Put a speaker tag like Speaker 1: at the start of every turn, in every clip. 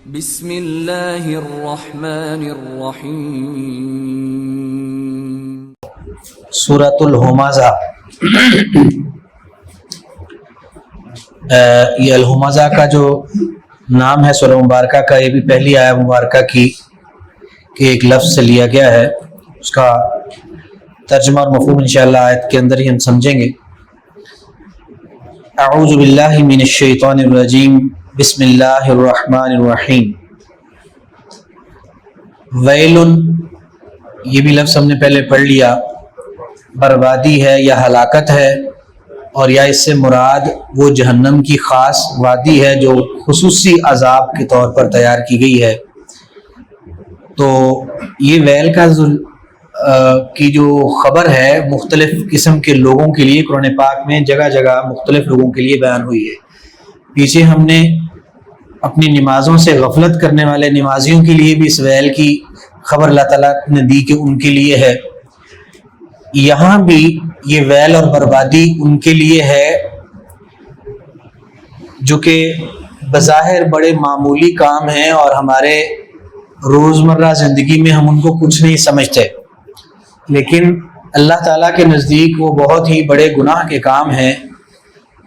Speaker 1: بسم اللہ الرحمن الرحیم۔
Speaker 2: سورۃ الہمزہ۔ یہ الہمزہ کا جو نام ہے سورہ مبارکہ کا، یہ بھی پہلی آیہ مبارکہ کی کہ ایک لفظ سے لیا گیا ہے۔ اس کا ترجمہ اور مفہوم انشاءاللہ آیت کے اندر ہی ہم سمجھیں گے۔ اعوذ باللہ من الشیطان الرجیم، بسم اللہ الرحمن الرحیم۔ ویل، یہ بھی لفظ ہم نے پہلے پڑھ لیا، بربادی ہے یا ہلاکت ہے، اور یا اس سے مراد وہ جہنم کی خاص وادی ہے جو خصوصی عذاب کے طور پر تیار کی گئی ہے۔ تو یہ ویل کی جو خبر ہے مختلف قسم کے لوگوں کے لیے قرآن پاک میں جگہ جگہ مختلف لوگوں کے لیے بیان ہوئی ہے۔ پیچھے ہم نے اپنی نمازوں سے غفلت کرنے والے نمازیوں کے لیے بھی اس ویل کی خبر اللہ تعالیٰ نے دی کہ ان کے لیے ہے۔ یہاں بھی یہ ویل اور بربادی ان کے لیے ہے جو کہ بظاہر بڑے معمولی کام ہیں اور ہمارے روزمرہ زندگی میں ہم ان کو کچھ نہیں سمجھتے، لیکن اللہ تعالیٰ کے نزدیک وہ بہت ہی بڑے گناہ کے کام ہیں۔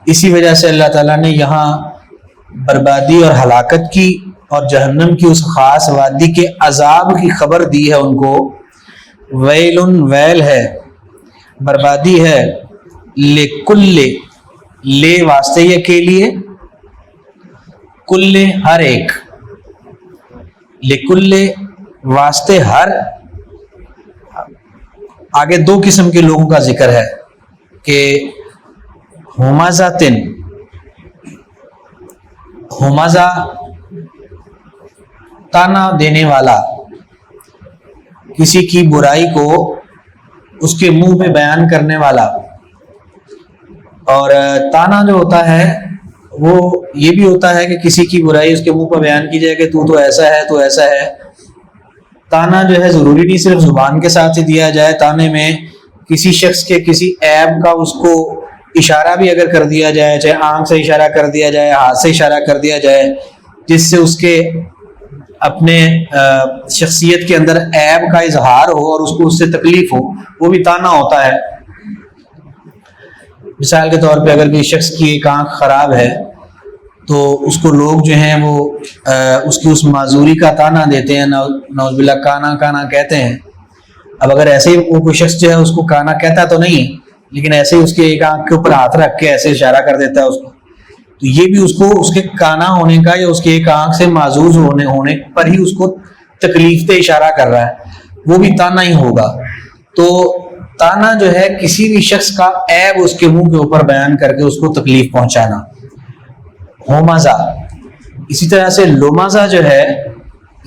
Speaker 2: اسی وجہ سے اللہ تعالیٰ نے یہاں بربادی اور ہلاکت کی اور جہنم کی اس خاص وادی کے عذاب کی خبر دی ہے ان کو۔ ویل، ویل ہے، بربادی ہے، لکل، لے واسطے یہ کے لیے، کل ہر ایک، لکل واسطے ہر۔ آگے دو قسم کے لوگوں کا ذکر ہے کہ ہمزہ، ہمزہ تانا دینے والا، کسی کی برائی کو اس کے منہ پہ بیان کرنے والا۔ اور تانا جو ہوتا ہے وہ یہ بھی ہوتا ہے کہ کسی کی برائی اس کے منہ پہ بیان کی جائے کہ تو ایسا ہے، تو ایسا ہے۔ تانا جو ہے ضروری نہیں صرف زبان کے ساتھ ہی دیا جائے، تانے میں کسی شخص کے کسی عیب کا اس کو اشارہ بھی اگر کر دیا جائے، چاہے آنکھ سے اشارہ کر دیا جائے، ہاتھ سے اشارہ کر دیا جائے، جس سے اس کے اپنے شخصیت کے اندر عیب کا اظہار ہو اور اس کو اس سے تکلیف ہو، وہ بھی تانا ہوتا ہے۔ مثال کے طور پہ اگر کوئی شخص کی ایک آنکھ خراب ہے تو اس کو لوگ جو ہیں وہ اس کی اس معذوری کا تانا دیتے ہیں، نعوذ باللہ کانا کانا کہتے ہیں۔ اب اگر ایسے ہی وہ کوئی شخص جو ہے اس کو کانا کہتا تو نہیں، لیکن ایسے ہی اس کے ایک آنکھ کے اوپر ہاتھ رکھ کے ایسے اشارہ کر دیتا ہے اس کو، تو یہ بھی اس کو اس کے کانا ہونے کا یا اس کے ایک آنکھ سے معذور ہونے پر ہی اس کو تکلیف دہ اشارہ کر رہا ہے، وہ بھی تانا ہی ہوگا۔ تو تانا جو ہے کسی بھی شخص کا عیب اس کے منہ کے اوپر بیان کر کے اس کو تکلیف پہنچانا، ہومزہ۔ اسی طرح سے لومزہ جو ہے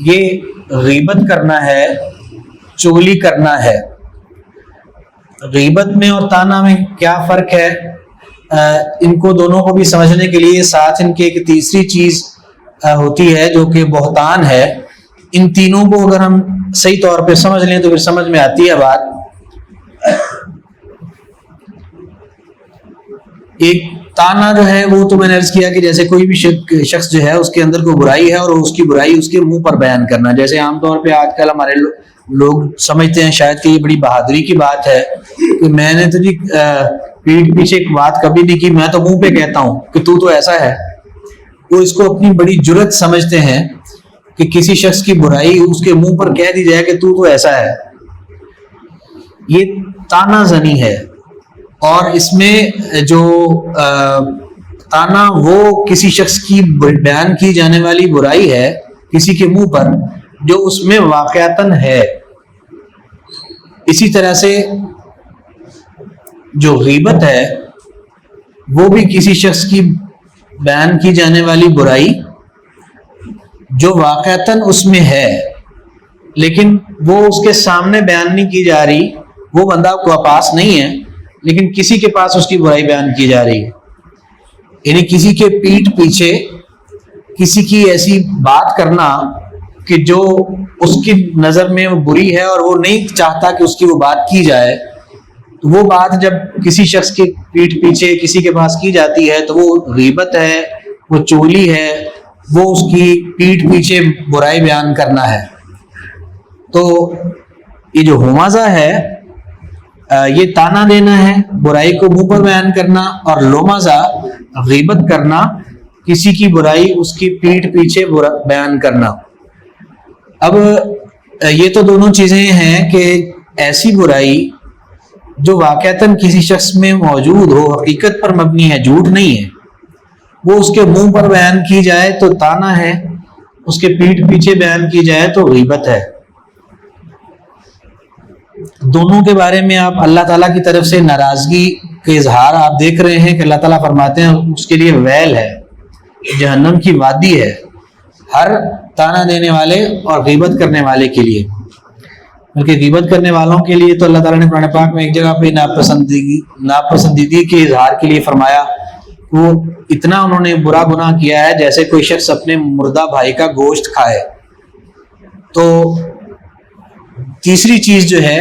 Speaker 2: یہ غیبت کرنا ہے، چغلی کرنا ہے۔ غیبت میں اور تانا میں کیا فرق ہے؟ ان کو دونوں کو بھی سمجھنے کے لیے ساتھ ان کے ایک تیسری چیز ہوتی ہے جو کہ بہتان ہے۔ ان تینوں کو اگر ہم صحیح طور پہ سمجھ لیں تو پھر سمجھ میں آتی ہے بات۔ ایک تانا جو ہے وہ تو میں نے عرض کیا کہ جیسے کوئی بھی شخص جو ہے اس کے اندر کوئی برائی ہے اور اس کی برائی اس کے منہ پر بیان کرنا، جیسے عام طور پہ آج کل ہمارے لوگ سمجھتے ہیں شاید کہ یہ بڑی بہادری کی بات ہے کہ میں نے تو جی پیٹھ پیچھے ایک بات کبھی نہیں کی، میں تو منہ پہ کہتا ہوں کہ تو ایسا ہے۔ وہ اس کو اپنی بڑی جرت سمجھتے ہیں کہ کسی شخص کی برائی اس کے منہ پر کہہ دی جائے کہ تو ایسا ہے۔ یہ تانا زنی ہے، اور اس میں جو تانا وہ کسی شخص کی بیان کی جانے والی برائی ہے کسی کے منہ پر جو اس میں واقعتاً ہے۔ اسی طرح سے جو غیبت ہے وہ بھی کسی شخص کی بیان کی جانے والی برائی جو واقعتاً اس میں ہے لیکن وہ اس کے سامنے بیان نہیں کی جا رہی، وہ بندہ کو پاس نہیں ہے لیکن کسی کے پاس اس کی برائی بیان کی جا رہی ہے۔ یعنی کسی کے پیٹھ پیچھے کسی کی ایسی بات کرنا کہ جو اس کی نظر میں بری ہے اور وہ نہیں چاہتا کہ اس کی وہ بات کی جائے، تو وہ بات جب کسی شخص کے پیٹھ پیچھے کسی کے پاس کی جاتی ہے تو وہ غیبت ہے، وہ چولی ہے، وہ اس کی پیٹھ پیچھے برائی بیان کرنا ہے. تو یہ جو ہومازہ ہے یہ تانا دینا ہے، برائی کو منہ پر بیان کرنا، اور لومازہ غیبت کرنا، کسی کی برائی اس کی پیٹھ پیچھے بیان کرنا. اب یہ تو دونوں چیزیں ہیں کہ ایسی برائی جو واقعتاً کسی شخص میں موجود ہو، حقیقت پر مبنی ہے، جھوٹ نہیں ہے، وہ اس کے منہ پر بیان کی جائے تو تانا ہے، اس کے پیٹھ پیچھے بیان کی جائے تو غیبت ہے. دونوں کے بارے میں آپ اللہ تعالیٰ کی طرف سے ناراضگی کے اظہار آپ دیکھ رہے ہیں کہ اللہ تعالیٰ فرماتے ہیں اس کے لیے ویل ہے، جہنم کی وادی ہے، ہر تانا دینے والے اور غیبت کرنے والے کے لیے. بلکہ غیبت کرنے والوں کے لیے تو اللہ تعالیٰ نے قرآن پاک میں ایک جگہ پہ ناپسندیدگی کے اظہار کے لیے فرمایا، وہ اتنا انہوں نے برا گناہ کیا ہے جیسے کوئی شخص اپنے مردہ بھائی کا گوشت کھائے. تو تیسری چیز جو ہے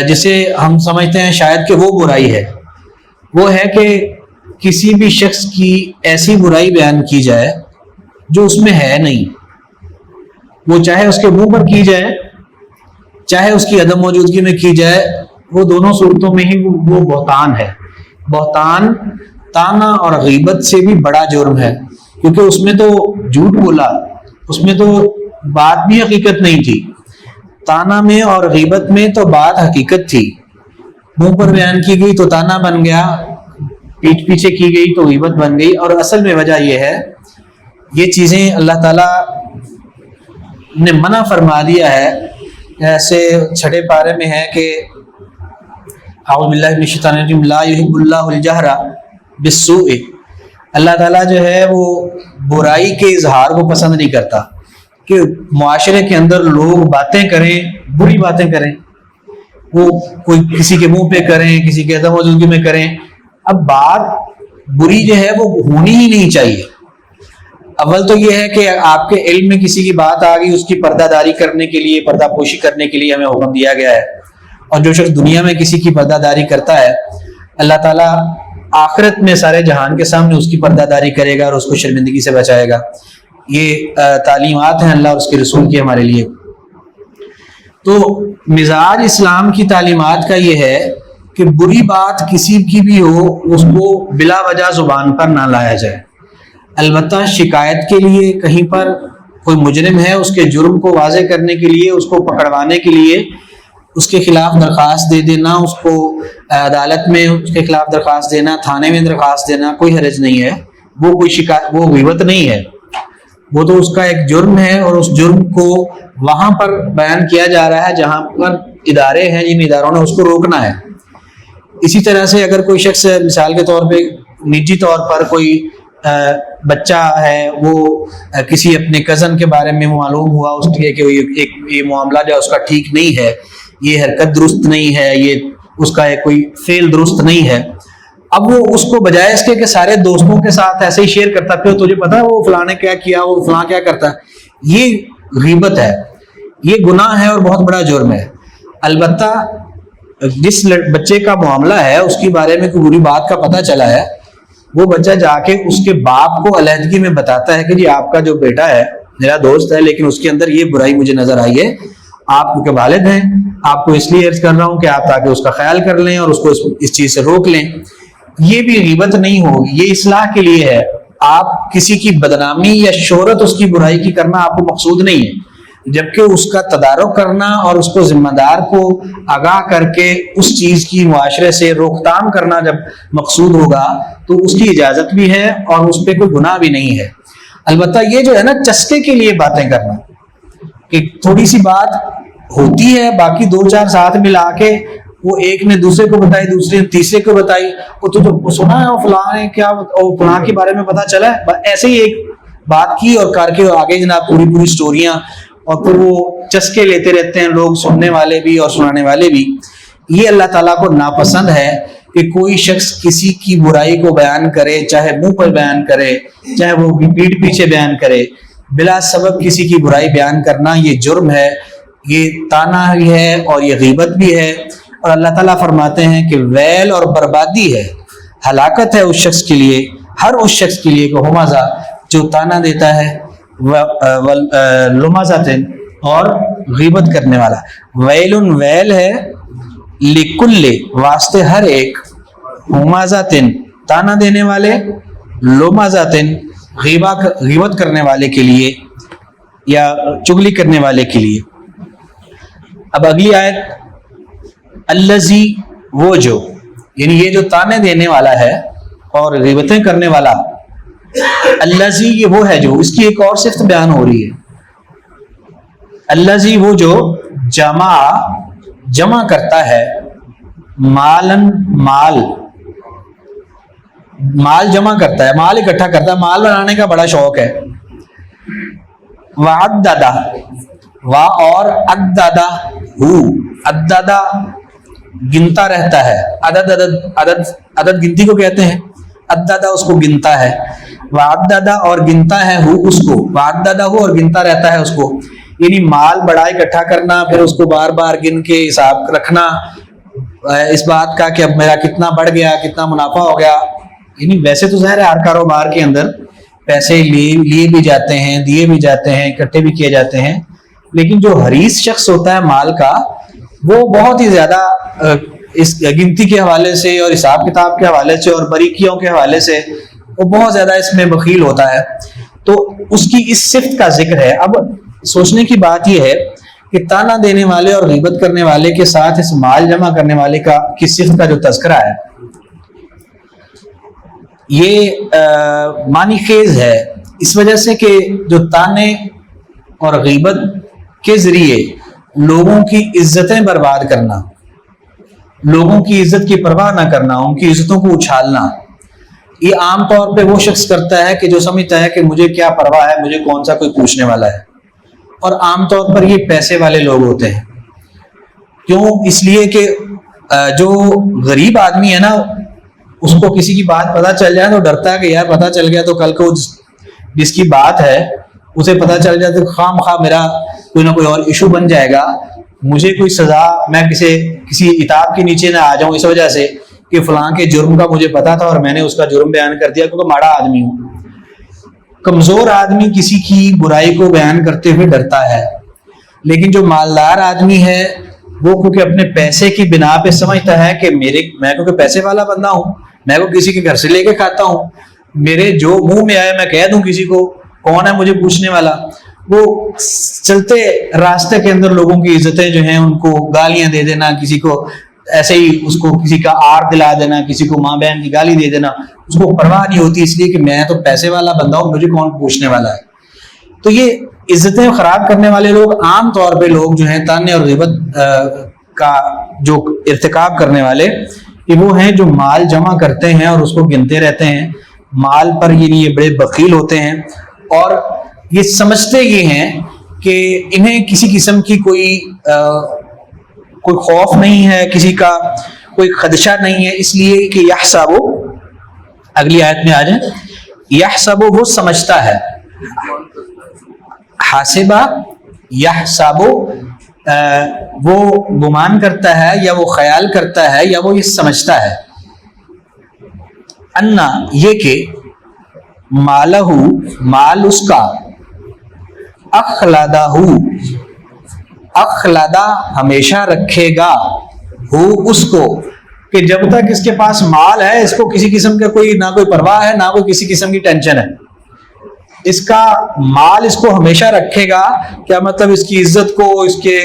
Speaker 2: جسے ہم سمجھتے ہیں شاید کہ وہ برائی ہے، وہ ہے کہ کسی بھی شخص کی ایسی برائی بیان کی جائے جو اس میں ہے نہیں، وہ چاہے اس کے منہ پر کی جائے چاہے اس کی عدم موجودگی میں کی جائے، وہ دونوں صورتوں میں ہی وہ بہتان ہے. بہتان تانا اور غیبت سے بھی بڑا جرم ہے، کیونکہ اس میں تو جھوٹ بولا، اس میں تو بات بھی حقیقت نہیں تھی. تانا میں اور غیبت میں تو بات حقیقت تھی، منہ پر بیان کی گئی تو تانا بن گیا، پیٹھ پیچھے کی گئی تو غیبت بن گئی. اور اصل میں وجہ یہ ہے، یہ چیزیں اللہ تعالیٰ نے منع فرما دیا ہے. ایسے چھٹے پارے میں ہے کہ اعوذ باللہ من الشیطان الرجیم لا یحب اللہ الجہر بالسوء، اللہ تعالیٰ جو ہے وہ برائی کے اظہار کو پسند نہیں کرتا کہ معاشرے کے اندر لوگ باتیں کریں، بری باتیں کریں، وہ کوئی کسی کے منہ پہ کریں، کسی کے عدم موجودگی میں کریں. اب بات بری جو ہے وہ ہونی ہی نہیں چاہیے. اول تو یہ ہے کہ آپ کے علم میں کسی کی بات آ گئی، اس کی پردہ داری کرنے کے لیے، پردہ پوشی کرنے کے لیے ہمیں حکم دیا گیا ہے. اور جو شخص دنیا میں کسی کی پردہ داری کرتا ہے، اللہ تعالیٰ آخرت میں سارے جہان کے سامنے اس کی پردہ داری کرے گا اور اس کو شرمندگی سے بچائے گا. یہ تعلیمات ہیں اللہ اور اس کے رسول کی ہمارے لیے. تو مزاج اسلام کی تعلیمات کا یہ ہے کہ بری بات کسی کی بھی ہو اس کو بلا وجہ زبان پر نہ لایا جائے. البتہ شکایت کے لیے کہیں پر کوئی مجرم ہے، اس کے جرم کو واضح کرنے کے لیے، اس کو پکڑوانے کے لیے اس کے خلاف درخواست دے دینا، اس کو عدالت میں اس کے خلاف درخواست دینا، تھانے میں درخواست دینا، کوئی حرج نہیں ہے. وہ کوئی شکایت، وہ غیبت نہیں ہے، وہ تو اس کا ایک جرم ہے، اور اس جرم کو وہاں پر بیان کیا جا رہا ہے جہاں پر ادارے ہیں، جن اداروں نے اس کو روکنا ہے. اسی طرح سے اگر کوئی شخص مثال کے طور پہ نجی طور پر کوئی بچہ ہے، وہ کسی اپنے کزن کے بارے میں معلوم ہوا اس کے کہ یہ معاملہ جو ہے اس کا ٹھیک نہیں ہے، یہ حرکت درست نہیں ہے، یہ اس کا کوئی فعل درست نہیں ہے. اب وہ اس کو بجائے اس کے کہ سارے دوستوں کے ساتھ ایسے ہی شیئر کرتا پھر تجھے پتا ہے وہ فلاں نے کیا کیا، وہ فلاں کیا کرتا ہے، یہ غیبت ہے، یہ گناہ ہے اور بہت بڑا جرم ہے. البتہ جس بچے کا معاملہ ہے اس کے بارے میں کوئی بری بات کا پتہ چلا ہے، وہ بچہ جا کے اس کے باپ کو علیحدگی میں بتاتا ہے کہ جی آپ کا جو بیٹا ہے میرا دوست ہے، لیکن اس کے اندر یہ برائی مجھے نظر آئی ہے، آپ کیونکہ والد ہیں آپ کو اس لیے عرض کر رہا ہوں کہ آپ تاکہ اس کا خیال کر لیں اور اس کو اس چیز سے روک لیں. یہ بھی غیبت نہیں ہوگی، یہ اصلاح کے لیے ہے. آپ کسی کی بدنامی یا شہرت اس کی برائی کی کرنا آپ کو مقصود نہیں ہے، جبکہ اس کا تدارک کرنا اور اس کو ذمہ دار کو آگاہ کر کے اس چیز کی معاشرے سے روک تھام کرنا جب مقصود ہوگا تو اس کی اجازت بھی ہے اور اس پہ کوئی گناہ بھی نہیں ہے. البتہ یہ جو ہے نا چسکے کے لیے باتیں کرنا، کہ تھوڑی سی بات ہوتی ہے، باقی دو چار ساتھ ملا کے وہ ایک نے دوسرے کو بتائی، دوسرے نے تیسرے کو بتائی، وہ تو سنا ہے وہ فلاں نے کیا، وہ فلاں کے بارے میں پتا چلا ہے، ایسے ہی ایک بات کی اور کر کے آگے جناب پوری سٹوریاں، اور پھر وہ چسکے لیتے رہتے ہیں لوگ، سننے والے بھی اور سنانے والے بھی. یہ اللہ تعالیٰ کو ناپسند ہے کہ کوئی شخص کسی کی برائی کو بیان کرے، چاہے منہ پر بیان کرے چاہے وہ پیٹھ پیچھے بیان کرے. بلا سبب کسی کی برائی بیان کرنا یہ جرم ہے، یہ تانا بھی ہے اور یہ غیبت بھی ہے. اور اللہ تعالیٰ فرماتے ہیں کہ ویل اور بربادی ہے، ہلاکت ہے اس شخص کے لیے، ہر اس شخص کے لیے کہ ہمازا جو تانا دیتا ہے، لمزاتن اور غیبت کرنے والا. ویلن ویل ہے لکل واسطے ہر ایک، ہمازاتن تانا دینے والے، لمزاتن غیبت کرنے والے کے لیے یا چگلی کرنے والے کے لیے. اب اگلی آیت، الذی وہ جو، یعنی یہ جو تانے دینے والا ہے اور غیبتیں کرنے والا، الذی یہ وہ ہے جو، اس کی ایک اور صفت بیان ہو رہی ہے. الذی وہ جو جمع کرتا ہے، مالن مال جمع کرتا ہے، مال اکٹھا کرتا ہے، مال بنانے کا بڑا شوق ہے. وعددہ وا اور عددہ گنتا رہتا ہے. عدد گنتی کو کہتے ہیں، عددہ اس کو گنتا ہے. وعددہ اور گنتا ہے اس کو، وعددہ اور گنتا رہتا ہے اس کو، یعنی مال بڑا اکٹھا کرنا، پھر اس کو بار بار گن کے حساب رکھنا اس بات کا کہ اب میرا کتنا بڑھ گیا، کتنا منافع ہو گیا. یعنی ویسے تو ظاہر ہے ہر کاروبار کے اندر پیسے لیے بھی جاتے ہیں، دیے بھی جاتے ہیں، اکٹھے بھی کیے جاتے ہیں، لیکن جو حریص شخص ہوتا ہے مال کا، وہ بہت ہی زیادہ اس گنتی کے حوالے سے اور حساب کتاب کے حوالے سے اور باریکیوں کے حوالے سے وہ بہت زیادہ اس میں بخیل ہوتا ہے. تو اس کی اس صفت کا ذکر ہے. اب سوچنے کی بات یہ ہے کہ تانا دینے والے اور غیبت کرنے والے کے ساتھ اس مال جمع کرنے والے کی صفت کا جو تذکرہ ہے، یہ معنی خیز ہے، اس وجہ سے کہ جو تانے اور غیبت کے ذریعے لوگوں کی عزتیں برباد کرنا، لوگوں کی عزت کی پرواہ نہ کرنا، ان کی عزتوں کو اچھالنا، یہ عام طور پہ وہ شخص کرتا ہے کہ جو سمجھتا ہے کہ مجھے کیا پرواہ ہے، مجھے کون سا کوئی پوچھنے والا ہے. اور عام طور پر یہ پیسے والے لوگ ہوتے ہیں. کیوں؟ اس لیے کہ جو غریب آدمی ہے نا، اس کو کسی کی بات پتہ چل جائے تو ڈرتا ہے کہ یار پتہ چل گیا تو کل کو جس کی بات ہے اسے پتہ چل جائے تو خام خواہ میرا کوئی نہ کوئی اور ایشو بن جائے گا، مجھے کوئی سزا، میں کسی اتاب کے نیچے نہ آ جاؤں اس وجہ سے کہ فلاں کے جرم کا مجھے پتا تھا اور میں نے اس کا جرم بیان کر دیا، کیونکہ ماڑا آدمی ہوں. کمزور آدمی کسی کی برائی کو بیان کرتے ہوئے ڈرتا ہے، لیکن جو مالدار آدمی ہے وہ کیونکہ اپنے پیسے کی بنا پہ سمجھتا ہے کہ میں کیونکہ پیسے والا بندہ ہوں، میں کو کسی کے گھر سے لے کے کھاتا ہوں، میرے جو منہ میں آئے میں کہہ دوں کسی کو، کون ہے مجھے پوچھنے والا. وہ چلتے راستے کے اندر لوگوں کی عزتیں جو ہیں ان کو گالیاں دے دینا، کسی کو ایسے ہی اس کو کسی کا آر دلا دینا، کسی کو ماں بہن کی گالی دے دینا، اس کو پرواہ نہیں ہوتی، اس لیے کہ میں تو پیسے والا بندہ ہوں، مجھے کون پوچھنے والا ہے. تو یہ عزتیں خراب کرنے والے لوگ عام طور پہ لوگ جو ہیں تانے اور غیبت کا جو ارتکاب کرنے والے، کہ وہ ہیں جو مال جمع کرتے ہیں اور اس کو گنتے رہتے ہیں، مال پر یہ بڑے بخیل ہوتے ہیں اور یہ سمجھتے یہ ہیں کہ انہیں کسی قسم کی کوئی خوف نہیں ہے، کسی کا کوئی خدشہ نہیں ہے، اس لیے کہ یحسبو، اگلی آیت میں آ جائیں، یحسبو وہ سمجھتا ہے، حاسبہ یحسبو وہ گمان کرتا ہے یا وہ خیال کرتا ہے یا وہ یہ سمجھتا ہے، انا یہ کہ مالہ مال اس کا، اخلدہ اخلدہ ہمیشہ رکھے گا، ہو اس کو، کہ جب تک اس کے پاس مال ہے اس کو کسی قسم کا کوئی نہ کوئی پرواہ ہے، نہ کوئی کسی قسم کی ٹینشن ہے. اس کا مال اس کو ہمیشہ رکھے گا. کیا مطلب؟ اس کی عزت کو، اس کے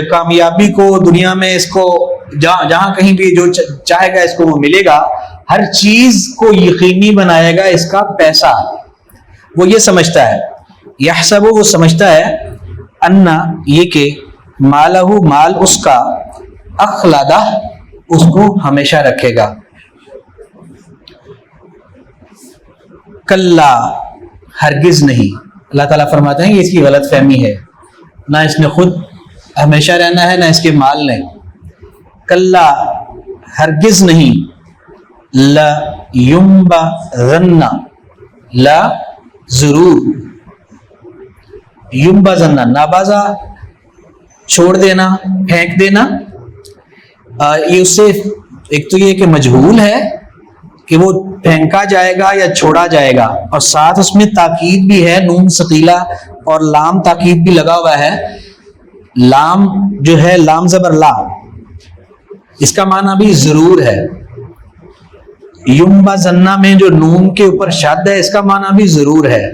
Speaker 2: کامیابی کو دنیا میں، اس کو جہاں کہیں بھی جو چاہے گا اس کو وہ ملے گا. ہر چیز کو یقینی بنائے گا اس کا پیسہ. وہ یہ سمجھتا ہے، یحسب وہ سمجھتا ہے، انا یہ کہ مالہ مال اس کا، اخلدہ اس کو ہمیشہ رکھے گا. کلا ہرگز نہیں. اللہ تعالیٰ فرماتے ہیں کہ اس کی غلط فہمی ہے، نہ اس نے خود ہمیشہ رہنا ہے نہ اس کے مال نے. کلا ہرگز نہیں، لا ینبذن، لا ضرور، ینبذن نابازا چھوڑ دینا، پھینک دینا. یہ اس سے ایک تو یہ کہ مجہول ہے کہ وہ پھینکا جائے گا یا چھوڑا جائے گا، اور ساتھ اس میں تاکید بھی ہے، نون ثقیلہ اور لام تاکید بھی لگا ہوا ہے. لام جو ہے لام زبر لا، اس کا معنی بھی ضرور ہے. یمبا زنا میں جو نون کے اوپر شد ہے، اس کا معنی بھی ضرور ہے.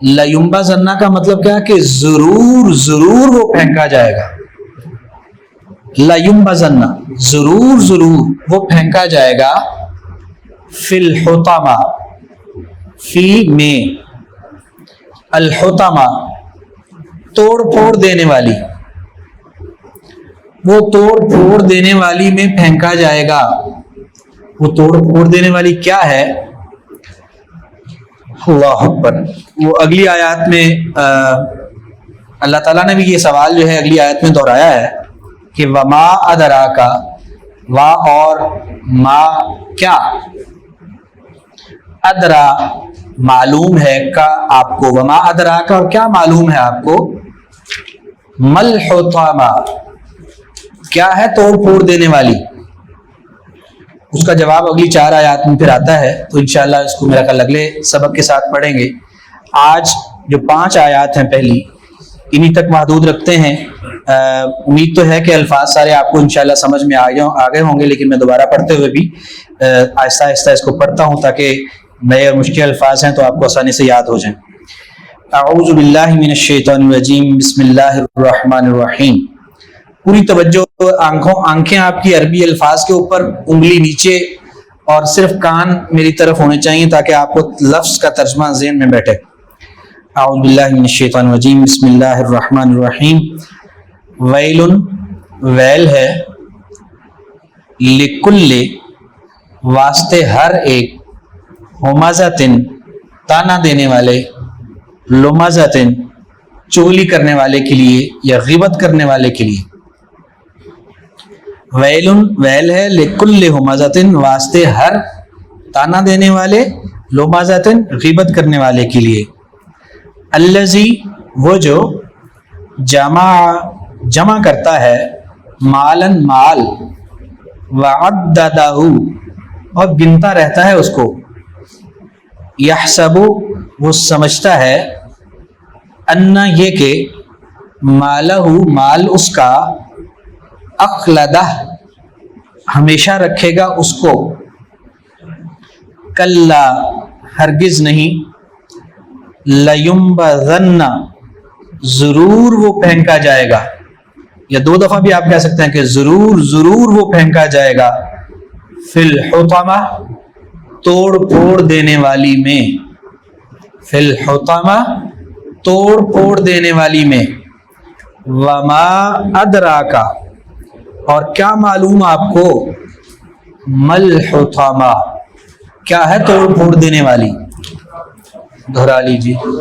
Speaker 2: لیمبا زنا کا مطلب کیا کہ ضرور ضرور وہ پھینکا جائے گا. لیمبا زنا ضرور ضرور وہ پھینکا جائے گا. فی الحطمہ، فی میں، الحطمہ توڑ پھوڑ دینے والی، وہ توڑ پھوڑ دینے والی میں پھینکا جائے گا. وہ توڑ پھوڑ دینے والی کیا ہے؟ اللہ اکبر. وہ اگلی آیات میں اللہ تعالیٰ نے بھی یہ سوال جو ہے اگلی آیت میں دہرایا ہے کہ وما ادراکا، وا اور ما کیا، ادرا معلوم ہے کا آپ کو، وما ادراکا اور کیا معلوم ہے آپ کو، مل حطامہ کیا ہے توڑ پھوڑ دینے والی. اس کا جواب اگلی 4 آیات میں پھر آتا ہے، تو انشاءاللہ اس کو میرا خیال اگلے سبق کے ساتھ پڑھیں گے. آج جو 5 آیات ہیں پہلی، انہی تک محدود رکھتے ہیں. امید تو ہے کہ الفاظ سارے آپ کو انشاءاللہ سمجھ میں آ گئے ہوں گے، لیکن میں دوبارہ پڑھتے ہوئے بھی آہستہ آہستہ اس کو پڑھتا ہوں تاکہ نئے اور مشکل الفاظ ہیں تو آپ کو آسانی سے یاد ہو جائیں. اعوذ باللہ من الشیطان الرجیم، بسم اللہ الرحمن الرحیم. پوری توجہ، آنکھیں آپ کی عربی الفاظ کے اوپر، انگلی نیچے، اور صرف کان میری طرف ہونے چاہیے تاکہ آپ کو لفظ کا ترجمہ ذہن میں بیٹھے. اعوذ باللہ من الشیطان الرجیم، بسم اللہ الرحمن الرحیم. ویل، ویل ہے، لکل واسطے ہر ایک، ہمزتن تانا دینے والے، لمزتن چغلی کرنے والے کے لیے یا غیبت کرنے والے کے لیے. ویل، ویل ہے، لکل ہمزتن واسطے ہر تانا دینے والے، لمزتن غیبت کرنے والے کے لیے. الذی وہ جو جمع کرتا ہے، مالن مال، وعددہ اور گنتا رہتا ہے اس کو. یحسب وہ سمجھتا ہے، ان یہ کہ مالہ مال اس کا، اخلدہ ہمیشہ رکھے گا اس کو. کلا ہرگز نہیں، لیمبذن ضرور وہ پھینکا جائے گا، یا 2 دفعہ بھی آپ کہہ سکتے ہیں کہ ضرور ضرور وہ پھینکا جائے گا. فی الحطمہ توڑ پھوڑ دینے والی میں، فی الحطمہ توڑ پھوڑ دینے والی میں. وما ادراکا اور کیا معلوم آپ کو، مل حطمہ کیا ہے توڑ پھوڑ دینے والی. دہرا لیجیے.